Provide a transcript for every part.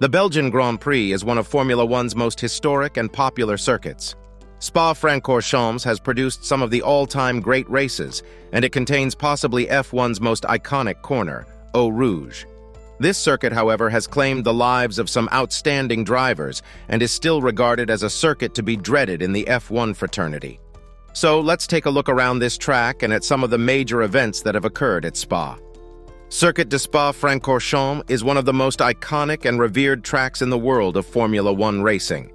The Belgian Grand Prix is one of Formula One's most historic and popular circuits. Spa-Francorchamps has produced some of the all-time great races, and it contains possibly F1's most iconic corner, Eau Rouge. This circuit, however, has claimed the lives of some outstanding drivers and is still regarded as a circuit to be dreaded in the F1 fraternity. So let's take a look around this track and at some of the major events that have occurred at Spa. Circuit de Spa-Francorchamps is one of the most iconic and revered tracks in the world of Formula One racing.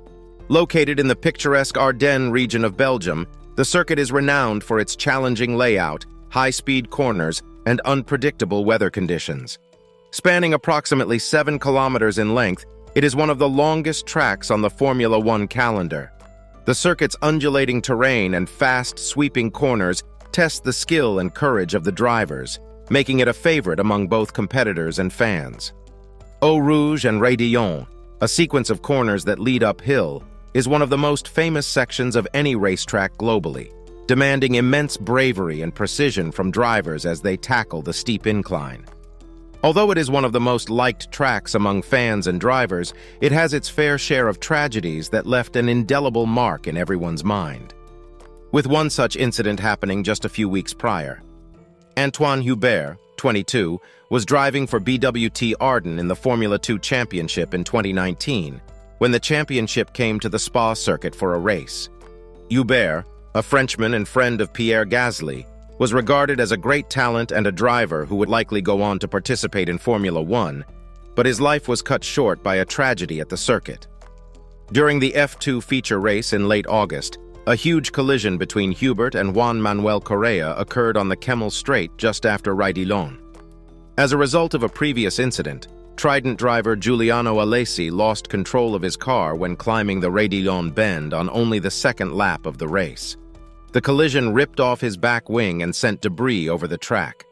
Located in the picturesque Ardennes region of Belgium, the circuit is renowned for its challenging layout, high-speed corners, and unpredictable weather conditions. Spanning approximately 7 kilometers in length, it is one of the longest tracks on the Formula One calendar. The circuit's undulating terrain and fast, sweeping corners test the skill and courage of the drivers, making it a favorite among both competitors and fans. Eau Rouge and Raidillon, a sequence of corners that lead uphill, is one of the most famous sections of any racetrack globally, demanding immense bravery and precision from drivers as they tackle the steep incline. Although it is one of the most liked tracks among fans and drivers, it has its fair share of tragedies that left an indelible mark in everyone's mind. With one such incident happening just a few weeks prior. Antoine Hubert, 22, was driving for BWT Arden in the Formula 2 Championship in 2019, when the championship came to the Spa circuit for a race. Hubert, a Frenchman and friend of Pierre Gasly, was regarded as a great talent and a driver who would likely go on to participate in Formula One, but his life was cut short by a tragedy at the circuit. During the F2 feature race in late August, a huge collision between Hubert and Juan Manuel Correa occurred on the Kemmel Straight just after Raidillon. As a result of a previous incident, Trident driver Giuliano Alesi lost control of his car when climbing the Raidillon bend on only the second lap of the race. The collision ripped off his back wing and sent debris over the track.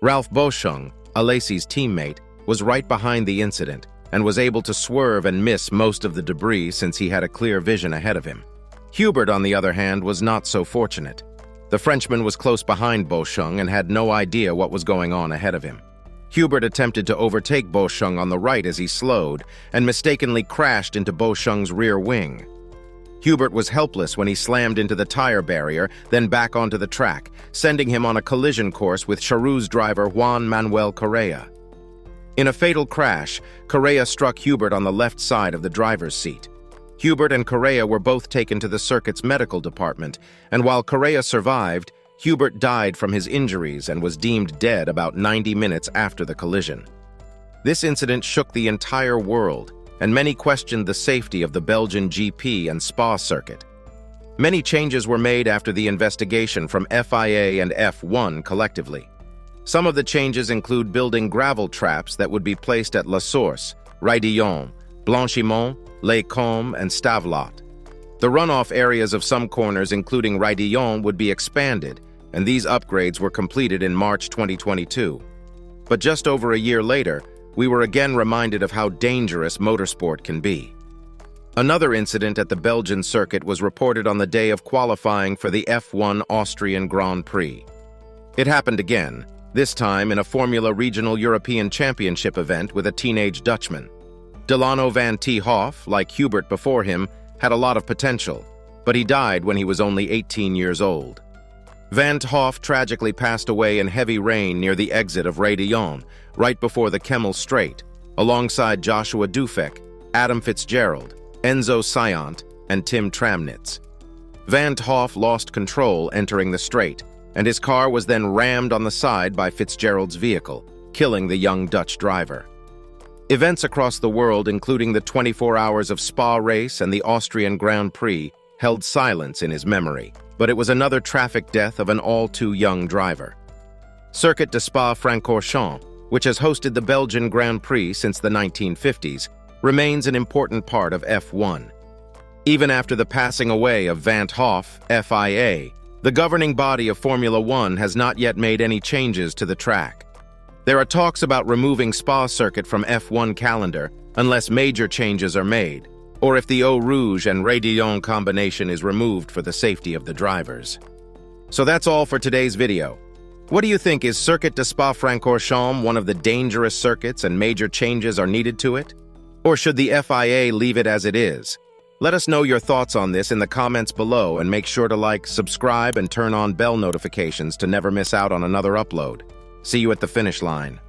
Ralph Boschung, Alesi's teammate, was right behind the incident and was able to swerve and miss most of the debris since he had a clear vision ahead of him. Hubert, on the other hand, was not so fortunate. The Frenchman was close behind Boschung and had no idea what was going on ahead of him. Hubert attempted to overtake Boschung on the right as he slowed and mistakenly crashed into Boschung's rear wing. Hubert was helpless when he slammed into the tire barrier, then back onto the track, sending him on a collision course with Charouz driver Juan Manuel Correa. In a fatal crash, Correa struck Hubert on the left side of the driver's seat. Hubert and Correa were both taken to the circuit's medical department, and while Correa survived, Hubert died from his injuries and was deemed dead about 90 minutes after the collision. This incident shook the entire world, and many questioned the safety of the Belgian GP and Spa circuit. Many changes were made after the investigation from FIA and F1 collectively. Some of the changes include building gravel traps that would be placed at La Source, Raidillon, Blanchimont, Les Combes, and Stavelot. The runoff areas of some corners, including Raidillon, would be expanded, and these upgrades were completed in March 2022. But just over a year later, we were again reminded of how dangerous motorsport can be. Another incident at the Belgian circuit was reported on the day of qualifying for the F1 Austrian Grand Prix. It happened again, this time in a Formula Regional European Championship event with a teenage Dutchman. Delano van 't Hoff, like Hubert before him, had a lot of potential, but he died when he was only 18 years old. Van 't Hoff tragically passed away in heavy rain near the exit of Raidillon, right before the Kemmel Straight, alongside Joshua Dufek, Adam Fitzgerald, Enzo Sayant, and Tim Tramnitz. Van 't Hoff lost control entering the straight, and his car was then rammed on the side by Fitzgerald's vehicle, killing the young Dutch driver. Events across the world, including the 24 Hours of Spa race and the Austrian Grand Prix, held silence in his memory, but it was another traffic death of an all-too-young driver. Circuit de Spa-Francorchamps, which has hosted the Belgian Grand Prix since the 1950s, remains an important part of F1. Even after the passing away of Van 't Hoff, FIA, the governing body of Formula One has not yet made any changes to the track. There are talks about removing Spa circuit from F1 calendar unless major changes are made, or if the Eau Rouge and Raidillon combination is removed for the safety of the drivers. So that's all for today's video. What do you think? Is Circuit de Spa-Francorchamps one of the dangerous circuits and major changes are needed to it? Or should the FIA leave it as it is? Let us know your thoughts on this in the comments below, and make sure to like, subscribe, and turn on bell notifications to never miss out on another upload. See you at the finish line.